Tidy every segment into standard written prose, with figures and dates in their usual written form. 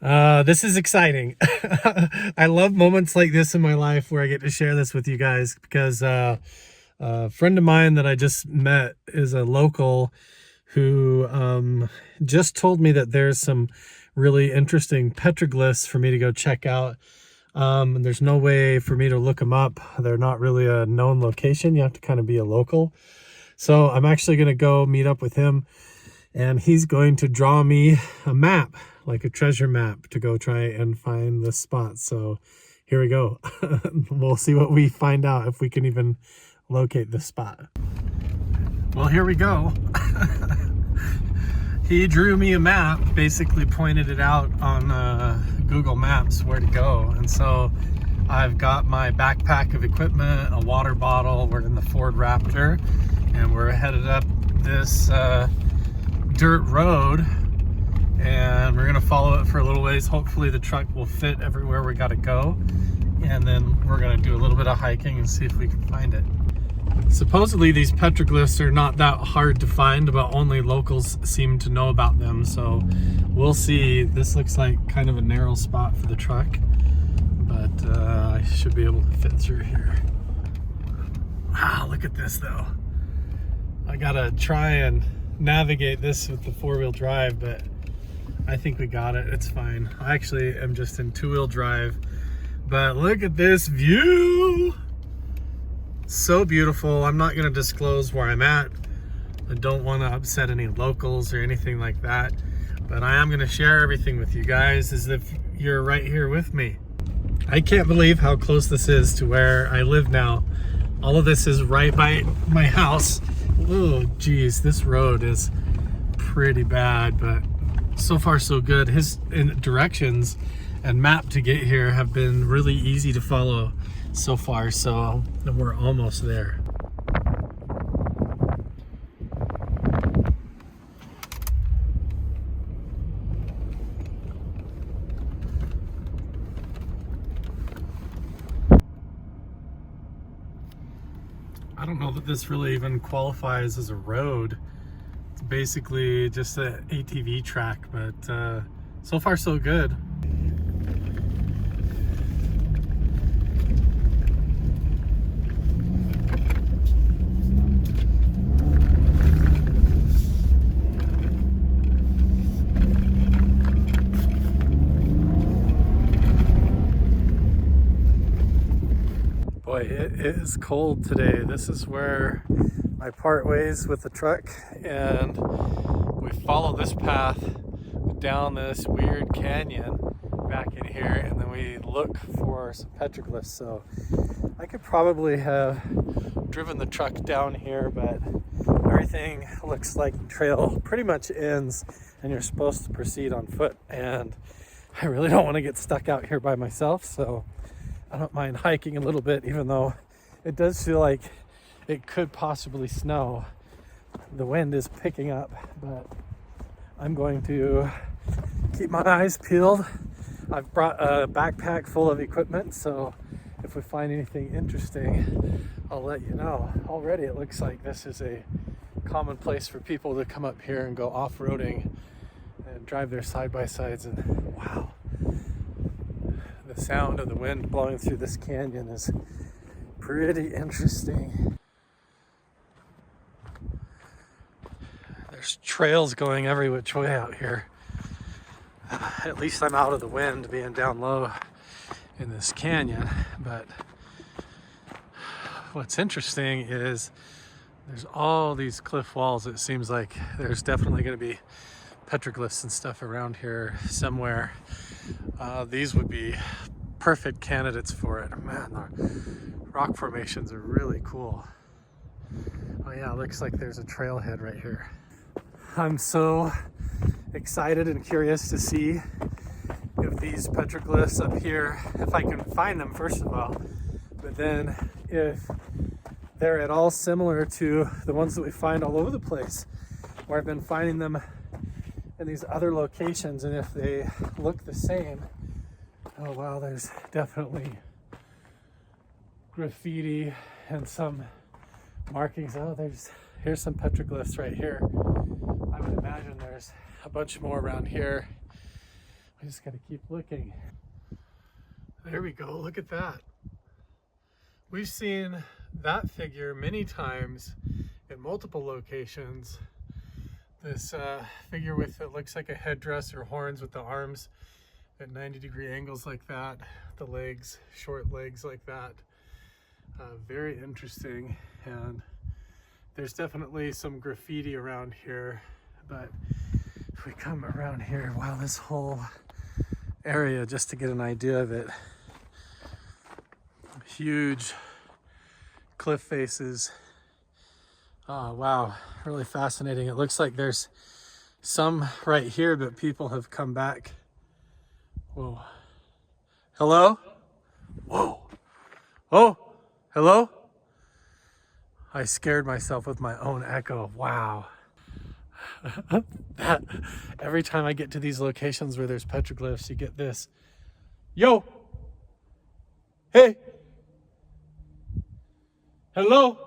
This is exciting. I love moments like this in my life where I get to share this with you guys because a friend of mine that I just met is a local who just told me that there's some really interesting petroglyphs for me to go check out. And there's no way for me to look them up. They're not really a known location. You have to kind of be a local. So I'm actually going to go meet up with him, and he's going to draw me a map, like a treasure map, to go try and find the spot. So here we go. We'll see what we find out, if we can even locate the spot. Well, here we go. He drew me a map, basically pointed it out on Google Maps where to go. And so I've got my backpack of equipment, a water bottle. We're in the Ford Raptor, and we're headed up this dirt road, and we're gonna follow it for a little ways. Hopefully the truck will fit everywhere we gotta go, and then we're gonna do a little bit of hiking and see if we can find it. Supposedly these petroglyphs are not that hard to find, but only locals seem to know about them, so we'll see. This looks like kind of a narrow spot for the truck, but I should be able to fit through here. Wow, look at this though. I gotta try and navigate this with the four-wheel drive, but I think we got it. It's fine. I actually am just in two-wheel drive, but look at this view. So beautiful. I'm not going to disclose where I'm at. I don't want to upset any locals or anything like that, but I am going to share everything with you guys as if you're right here with me. I can't believe how close this is to where I live now. All of this is right by my house. Oh geez, this road is pretty bad, but so far so good. His directions and map to get here have been really easy to follow so far, so we're almost there. I don't know that this really even qualifies as a road. It's basically just an ATV track, but so far so good. Boy, it is cold today. This is where I part ways with the truck, and we follow this path down this weird canyon back in here, and then we look for some petroglyphs. So I could probably have driven the truck down here, but everything looks like the trail pretty much ends and you're supposed to proceed on foot, and I really don't want to get stuck out here by myself, so I don't mind hiking a little bit, even though it does feel like it could possibly snow. The wind is picking up, but I'm going to keep my eyes peeled. I've brought a backpack full of equipment, so if we find anything interesting, I'll let you know. Already it looks like this is a common place for people to come up here and go off-roading and drive their side-by-sides, and wow. The sound of the wind blowing through this canyon is pretty interesting. There's trails going every which way out here. At least I'm out of the wind being down low in this canyon, but what's interesting is there's all these cliff walls. It seems like there's definitely going to be petroglyphs and stuff around here somewhere. These would be perfect candidates for it. Man, the rock formations are really cool. Oh yeah, looks like there's a trailhead right here. I'm so excited and curious to see if these petroglyphs up here, if I can find them first of all, but then if they're at all similar to the ones that we find all over the place, where I've been finding them in these other locations, and if they look the same. Oh wow, there's definitely graffiti and some markings. Oh, here's some petroglyphs right here. I would imagine there's a bunch more around here, I just gotta keep looking. There we go, look at that. We've seen that figure many times in multiple locations. This figure with, it looks like a headdress or horns with the arms at 90-degree angles like that, the legs, short legs like that. Very interesting, and there's definitely some graffiti around here, but if we come around here, wow, this whole area, just to get an idea of it, huge cliff faces. Oh wow, really fascinating. It looks like there's some right here, but people have come back. Whoa. Hello? Whoa. Oh, hello? I scared myself with my own echo. Wow. That, every time I get to these locations where there's petroglyphs, you get this. Yo! Hey! Hello!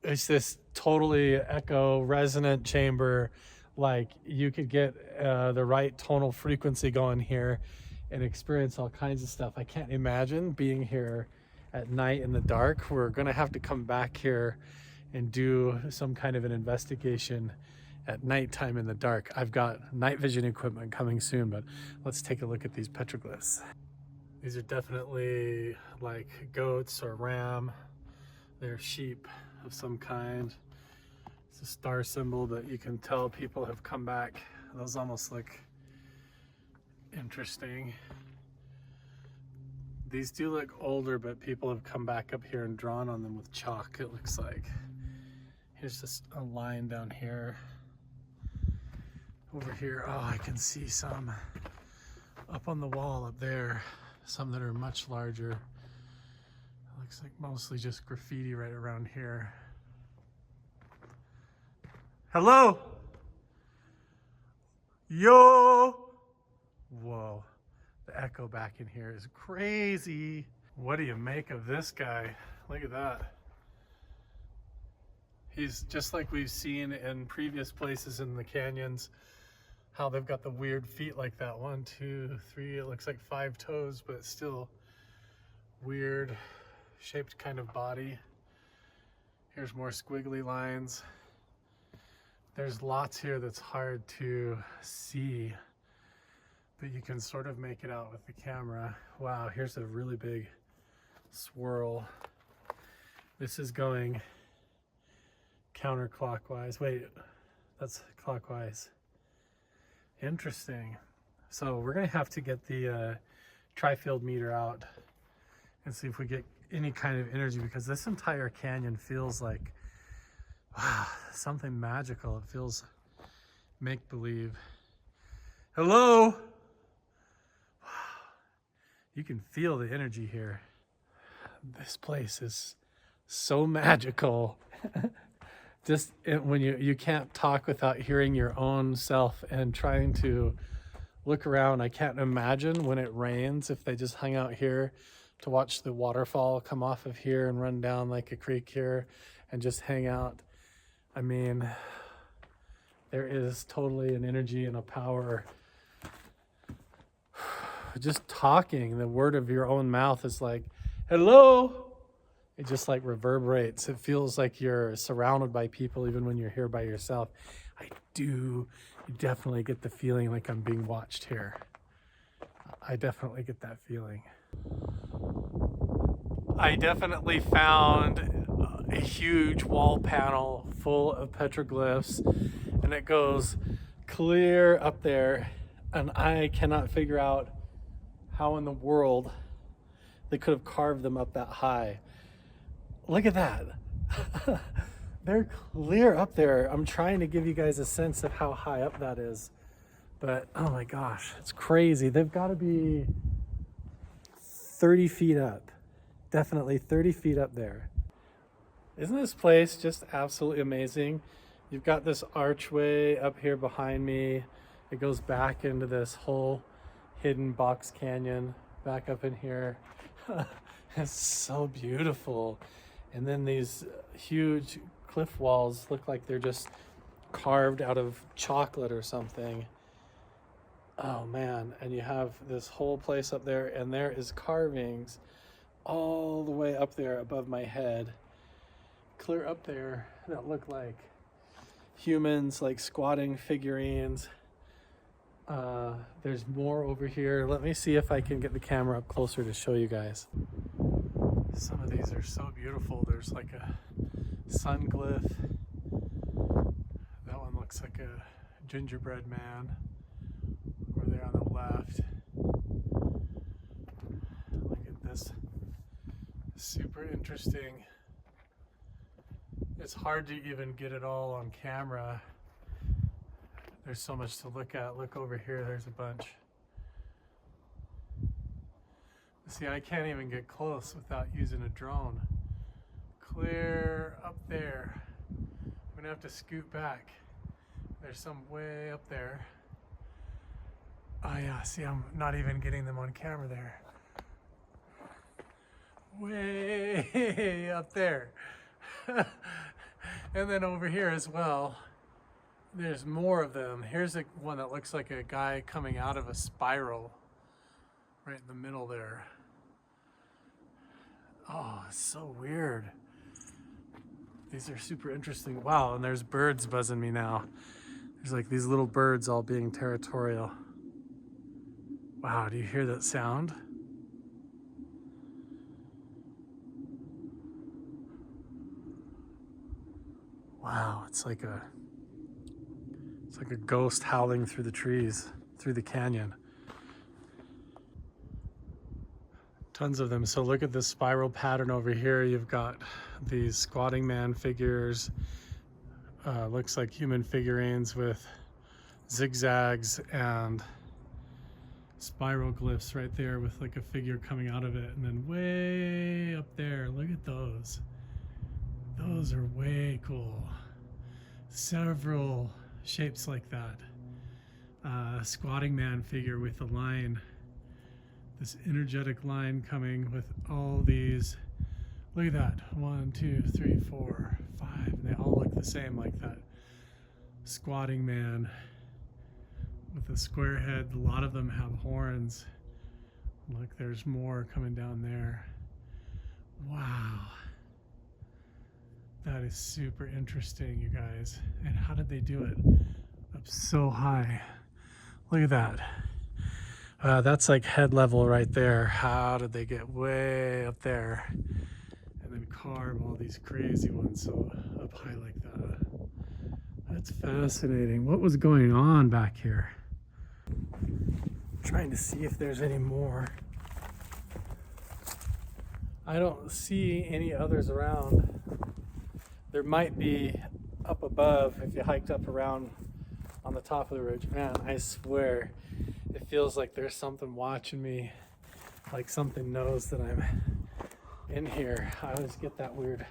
It's this totally echo resonant chamber. Like you could get the right tonal frequency going here and experience all kinds of stuff. I can't imagine being here at night in the dark. We're gonna have to come back here and do some kind of an investigation at nighttime in the dark. I've got night vision equipment coming soon, but let's take a look at these petroglyphs. These are definitely like goats or ram. They're sheep of some kind. It's a star symbol, but you can tell people have come back. Those almost look interesting. These do look older, but people have come back up here and drawn on them with chalk, it looks like. Here's just a line down here. Over here, oh, I can see some up on the wall up there, some that are much larger. It looks like mostly just graffiti right around here. Hello? Yo! Whoa, the echo back in here is crazy. What do you make of this guy? Look at that. He's just like we've seen in previous places in the canyons, how they've got the weird feet like that. 1, 2, 3, it looks like 5 toes, but still weird shaped kind of body. Here's more squiggly lines. There's lots here that's hard to see, but you can sort of make it out with the camera. Wow, here's a really big swirl. This is going counterclockwise. Wait, that's clockwise. Interesting. So we're gonna have to get the tri-field meter out and see if we get any kind of energy, because this entire canyon feels like something magical. It feels make-believe. Hello? You can feel the energy here. This place is so magical. Just when you can't talk without hearing your own self and trying to look around. I can't imagine when it rains if they just hung out here to watch the waterfall come off of here and run down like a creek here and just hang out. I mean, there is totally an energy and a power. Just talking, the word of your own mouth is like, hello. It just like reverberates. It feels like you're surrounded by people even when you're here by yourself. You definitely get the feeling like I'm being watched here. I definitely get that feeling. I definitely found a huge wall panel full of petroglyphs, and it goes clear up there, and I cannot figure out how in the world they could have carved them up that high. Look at that. They're clear up there. I'm trying to give you guys a sense of how high up that is, but oh my gosh, it's crazy. They've got to be 30 feet up. Definitely 30 feet up there. Isn't this place just absolutely amazing? You've got this archway up here behind me. It goes back into this whole hidden box canyon back up in here. It's so beautiful. And then these huge cliff walls look like they're just carved out of chocolate or something. Oh man, and you have this whole place up there, and there is carvings all the way up there above my head, clear up there, that look like humans, like squatting figurines. There's more over here. Let me see if I can get the camera up closer to show you guys. Some of these are so beautiful. There's like a sun glyph. That one looks like a gingerbread man over there on the left. Look at this. Super interesting. It's hard to even get it all on camera. There's so much to look at. Look over here, there's a bunch. See, I can't even get close without using a drone. Clear up there. I'm gonna have to scoot back. There's some way up there. Oh yeah, see, I'm not even getting them on camera there. Way up there. And then over here as well, there's more of them. Here's one that looks like a guy coming out of a spiral right in the middle there. Oh, it's so weird. These are super interesting. Wow, and there's birds buzzing me now. There's like these little birds all being territorial. Wow, do you hear that sound? Wow, it's like a ghost howling through the trees, through the canyon. Tons of them. So look at this spiral pattern over here. You've got these squatting man figures. Looks like human figurines with zigzags and spiral glyphs right there with like a figure coming out of it. And then way up there, look at those. Those are way cool. Several shapes like that. Squatting man figure with a line, this energetic line coming with all these. Look at that. 1, 2, 3, 4, 5. And they all look the same, like that. Squatting man with a square head. A lot of them have horns. Look, there's more coming down there. Wow. That is super interesting, you guys. And how did they do it up so high? Look at that. That's like head level right there. How did they get way up there and then carve all these crazy ones so up high like that? That's fascinating. What was going on back here? I'm trying to see if there's any more. I don't see any others around. There might be up above if you hiked up around on the top of the ridge. Man, I swear it feels like there's something watching me, like something knows that I'm in here. I always get that weird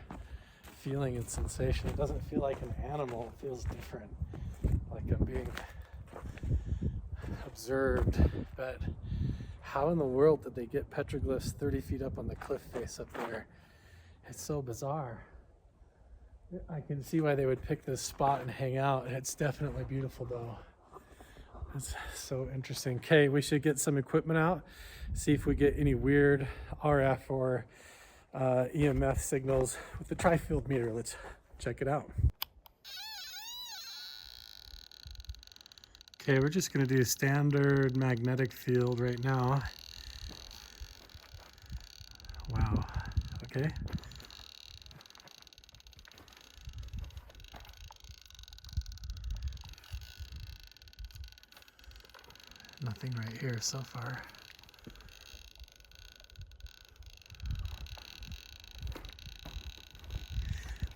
feeling and sensation. It doesn't feel like an animal, it feels different, like I'm being observed. But how in the world did they get petroglyphs 30 feet up on the cliff face up there? It's so bizarre. I can see why they would pick this spot and hang out. It's definitely beautiful though. That's so interesting. Okay, we should get some equipment out, see if we get any weird RF or EMF signals with the tri-field meter. Let's check it out. Okay, we're just gonna do standard magnetic field right now. Wow, okay. Nothing right here so far.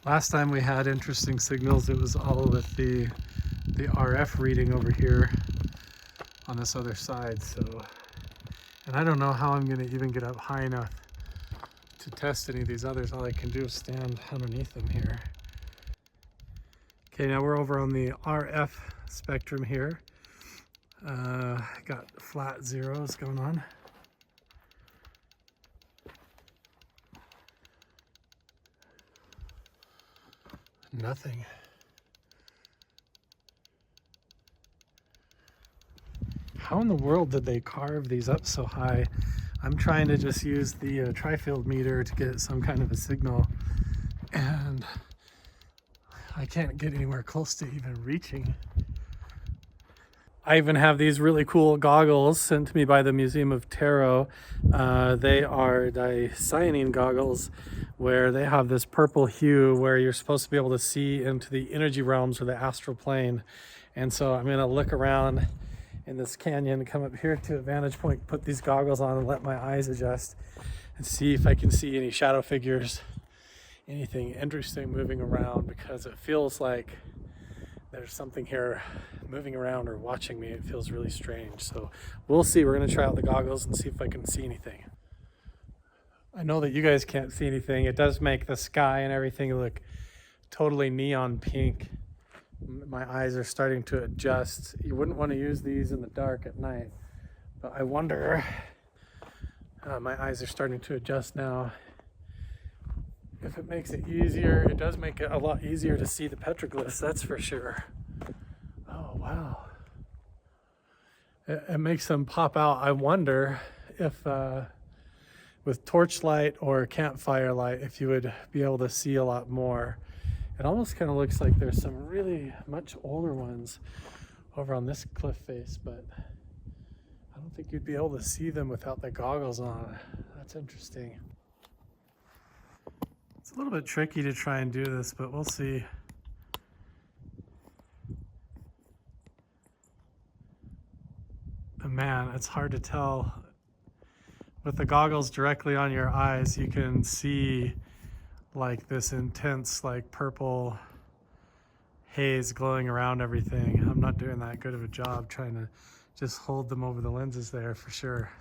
Last time we had interesting signals, it was all with the RF reading over here on this other side. So, and I don't know how I'm gonna even get up high enough to test any of these others. All I can do is stand underneath them here. Okay, now we're over on the RF spectrum here. Got flat zeros going on. Nothing. How in the world did they carve these up so high? I'm trying to just use the tri-field meter to get some kind of a signal, and I can't get anywhere close to even reaching. I even have these really cool goggles sent to me by the Museum of Tarot. They are cyanine goggles where they have this purple hue where you're supposed to be able to see into the energy realms or the astral plane. And so I'm gonna look around in this canyon, come up here to a vantage point, put these goggles on and let my eyes adjust and see if I can see any shadow figures, anything interesting moving around, because it feels like there's something here moving around or watching me. It feels really strange. So we'll see. We're going to try out the goggles and see if I can see anything. I know that you guys can't see anything. It does make the sky and everything look totally neon pink. My eyes are starting to adjust. You wouldn't want to use these in the dark at night, but I wonder, my eyes are starting to adjust now. If it makes it easier, it does make it a lot easier to see the petroglyphs, that's for sure. Oh, wow. It makes them pop out. I wonder if with torchlight or campfire light, if you would be able to see a lot more. It almost kind of looks like there's some really much older ones over on this cliff face, but I don't think you'd be able to see them without the goggles on. That's interesting. It's a little bit tricky to try and do this, but we'll see. And man, it's hard to tell. With the goggles directly on your eyes, you can see like this intense, like purple haze glowing around everything. I'm not doing that good of a job trying to just hold them over the lenses there for sure.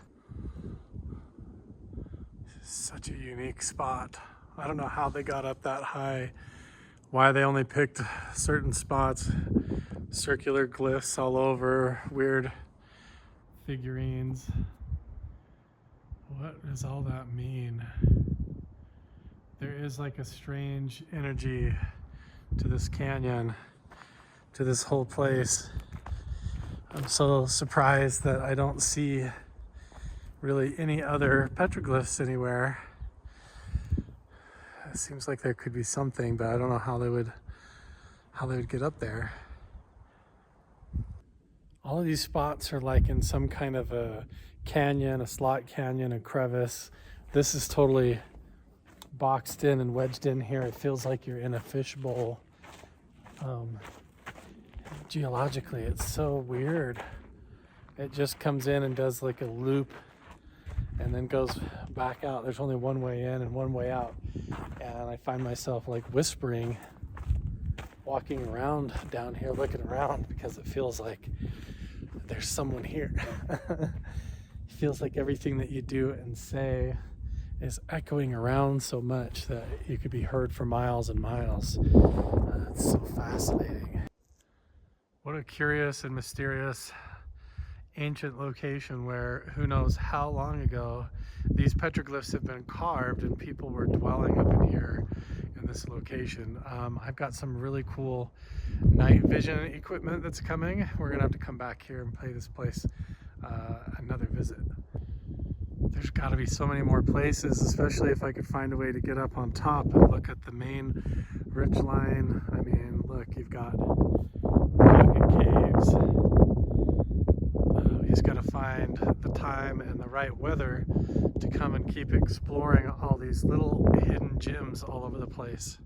This is such a unique spot. I don't know how they got up that high, why they only picked certain spots, circular glyphs all over, weird figurines. What does all that mean? There is like a strange energy to this canyon, to this whole place. I'm so surprised that I don't see really any other petroglyphs anywhere. It seems like there could be something, but I don't know how they would get up there. All of these spots are like in some kind of a canyon, a slot canyon, a crevice. This is totally boxed in and wedged in here. It feels like you're in a fishbowl. Geologically, it's so weird. It just comes in and does like a loop and then goes back out. There's only one way in and one way out. And I find myself like whispering, walking around down here, looking around, because it feels like there's someone here. It feels like everything that you do and say is echoing around so much that you could be heard for miles and miles. It's so fascinating. What a curious and mysterious ancient location where who knows how long ago these petroglyphs have been carved and people were dwelling up in here in this location. I've got some really cool night vision equipment that's coming. We're gonna have to come back here and pay this place another visit. There's got to be so many more places, especially if I could find a way to get up on top and look at the main ridge line. I mean, look, you've got pocket caves. You just got to find the time and the right weather to come and keep exploring all these little hidden gems all over the place.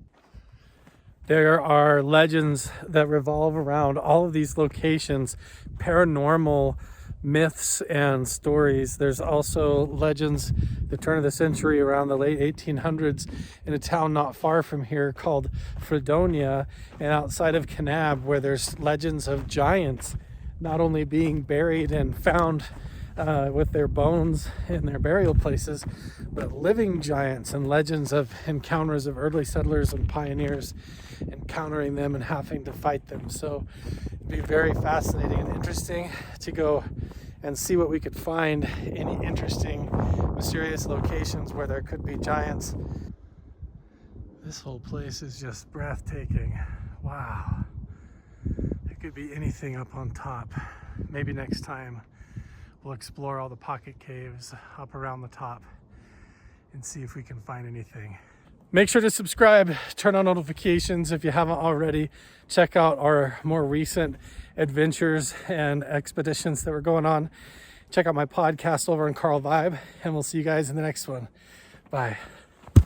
There are legends that revolve around all of these locations, paranormal myths and stories. There's also legends the turn of the century, around the late 1800s, in a town not far from here called Fredonia and outside of Kanab, where there's legends of giants not only being buried and found with their bones in their burial places, but living giants, and legends of encounters of early settlers and pioneers encountering them and having to fight them. So it'd be very fascinating and interesting to go and see what we could find, any interesting, mysterious locations where there could be giants. This whole place is just breathtaking. Wow. There could be anything up on top. Maybe next time we'll explore all the pocket caves up around the top and see if we can find anything. Make sure to subscribe, turn on notifications if you haven't already. Check out our more recent adventures and expeditions that were going on. Check out my podcast over in Carl Vibe, and we'll see you guys in the next one. Bye.